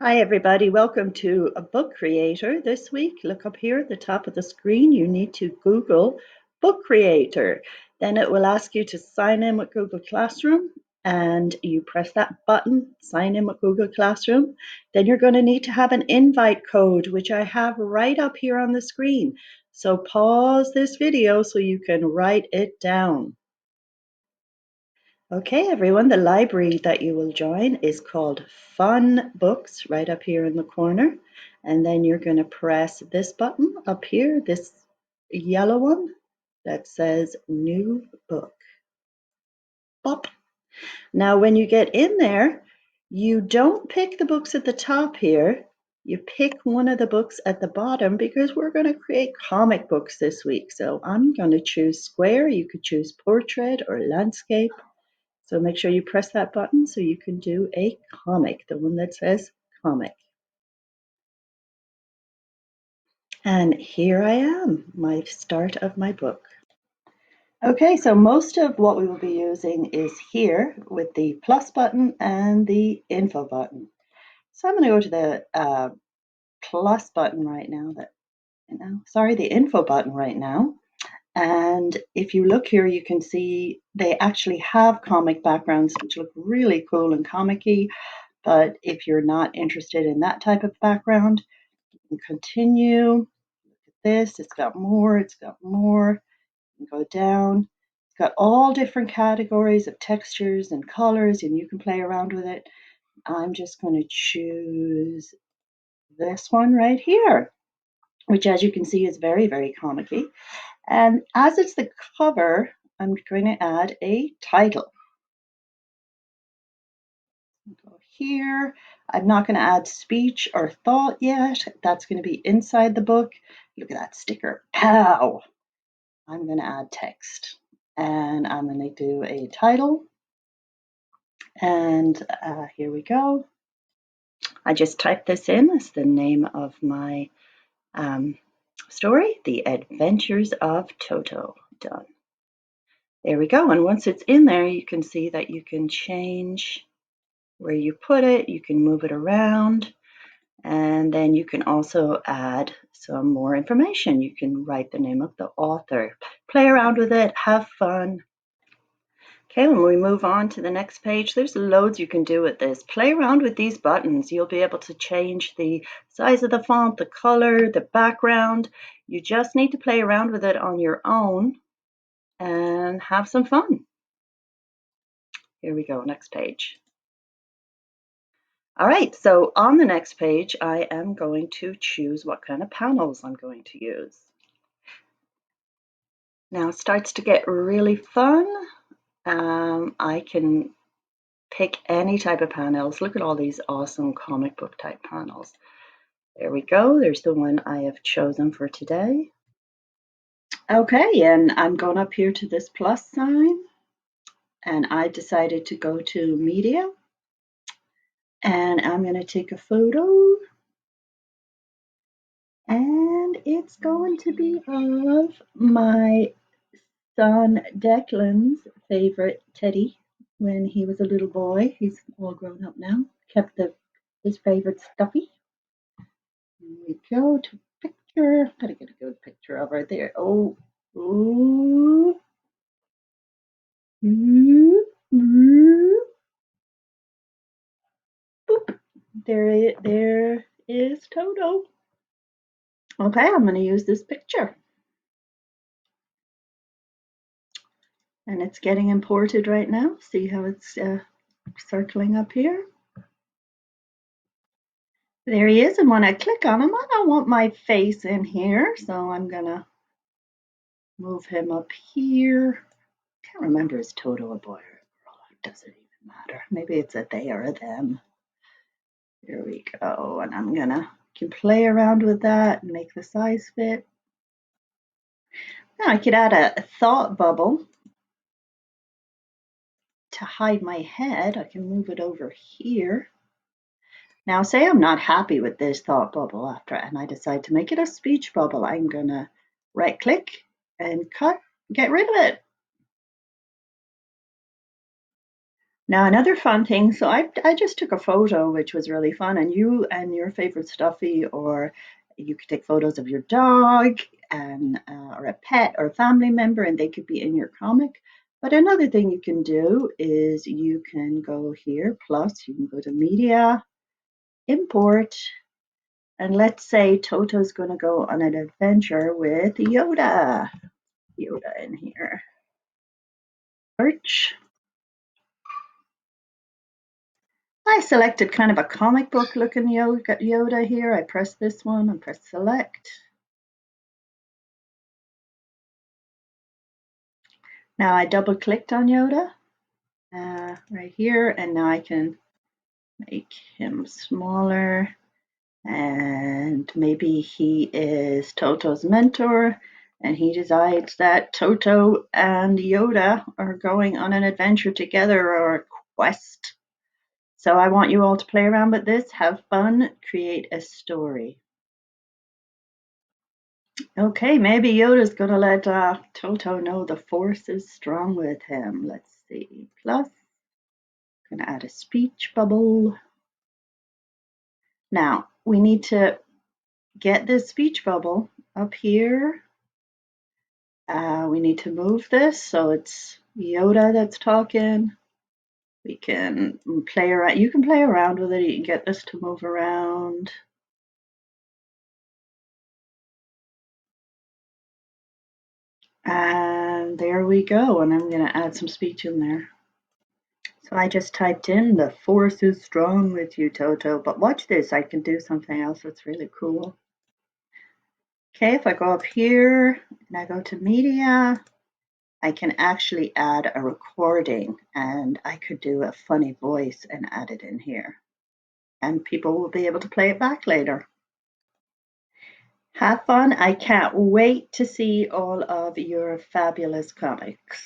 Hi everybody, welcome to a book creator. This week, look up here at the top of the screen, you need to Google book creator. Then it will ask you to sign in with Google Classroom and you press that button, sign in with Google Classroom. Then you're going to need to have an invite code, which I have right up here on the screen. So pause this video so you can write it down. Okay, everyone, the library that you will join is called Fun Books, right up here in the corner. And then you're going to press this button up here, this yellow one that says New Book. Bop. Now, when you get in there, you don't pick the books at the top here. You pick one of the books at the bottom because we're going to create comic books this week. So I'm going to choose Square. You could choose Portrait or Landscape. So make sure you press that button so you can do a comic, the one that says comic. And here I am, my start of my book. Okay, so most of what we will be using is here with the plus button and the info button. So I'm going to go to the plus button right now, the info button right now. And if you look here, you can see they actually have comic backgrounds, which look really cool and comic-y. But if you're not interested in that type of background, you can continue. Look at this, it's got more, it's got more. You can go down. It's got all different categories of textures and colors, and you can play around with it. I'm just going to choose this one right here, which as you can see is very, very comic-y. And as it's the cover, I'm going to add a title. Go here. I'm not going to add speech or thought yet. That's going to be inside the book. Look at that sticker. Pow! I'm going to add text. And I'm going to do a title. And here we go. I just typed this in as the name of my story, The Adventures of Toto. Done. There we go. And once it's in there, you can see that you can change where you put it. You can move it around. And then you can also add some more information. You can write the name of the author, play around with it, have fun. Okay, when we move on to the next page, there's loads you can do with this. Play around with these buttons. You'll be able to change the size of the font, the color, the background. You just need to play around with it on your own and have some fun. Here we go, next page. All right, so on the next page, I am going to choose what kind of panels I'm going to use. Now it starts to get really fun. I can pick any type of panels. Look at all these awesome comic book type panels. There we go. There's the one I have chosen for today. Okay, and I'm going up here to this plus sign, and I decided to go to media, and I'm going to take a photo, and it's going to be of my son Declan's favorite teddy when he was a little boy. He's all grown up now. Kept his favorite stuffy. Here we go to picture. Gotta get a good picture of right there. Oh, ooh, ooh, ooh. Boop. There is Toto. Okay, I'm going to use this picture. And it's getting imported right now. See how it's circling up here? There he is, and when I click on him, I don't want my face in here, so I'm going to move him up here. Can't remember, is Toto a boy or a girl? It doesn't even matter. Maybe it's a they or a them. There we go, and I'm gonna can play around with that and make the size fit. Now I could add a thought bubble to hide my head. I can move it over here. Now say I'm not happy with this thought bubble and I decide to make it a speech bubble. I'm gonna right click and get rid of it. Now, another fun thing, so I just took a photo, which was really fun, and you and your favorite stuffy, or you could take photos of your dog and or a pet or a family member, and they could be in your comic. But another thing you can do is you can go here, plus you can go to media, import, and let's say Toto's going to go on an adventure with Yoda. Yoda in here. Search. I selected kind of a comic book looking Yoda here. I press this one and press select. Now I double clicked on Yoda right here, and now I can make him smaller, and maybe he is Toto's mentor, and he decides that Toto and Yoda are going on an adventure together or a quest. So I want you all to play around with this, have fun, create a story. Okay, maybe Yoda's gonna let Toto know the force is strong with him. Let's see. Plus, gonna add a speech bubble. Now, we need to get this speech bubble up here. We need to move this so it's Yoda that's talking. We can play around. You can play around with it. You can get this to move around. And there we go. And I'm gonna add some speech in there. So I just typed in the force is strong with you, Toto. But watch this, I can do something else that's really cool. Okay, if I go up here and I go to media, I can actually add a recording and I could do a funny voice and add it in here. And people will be able to play it back later. Have fun. I can't wait to see all of your fabulous comics.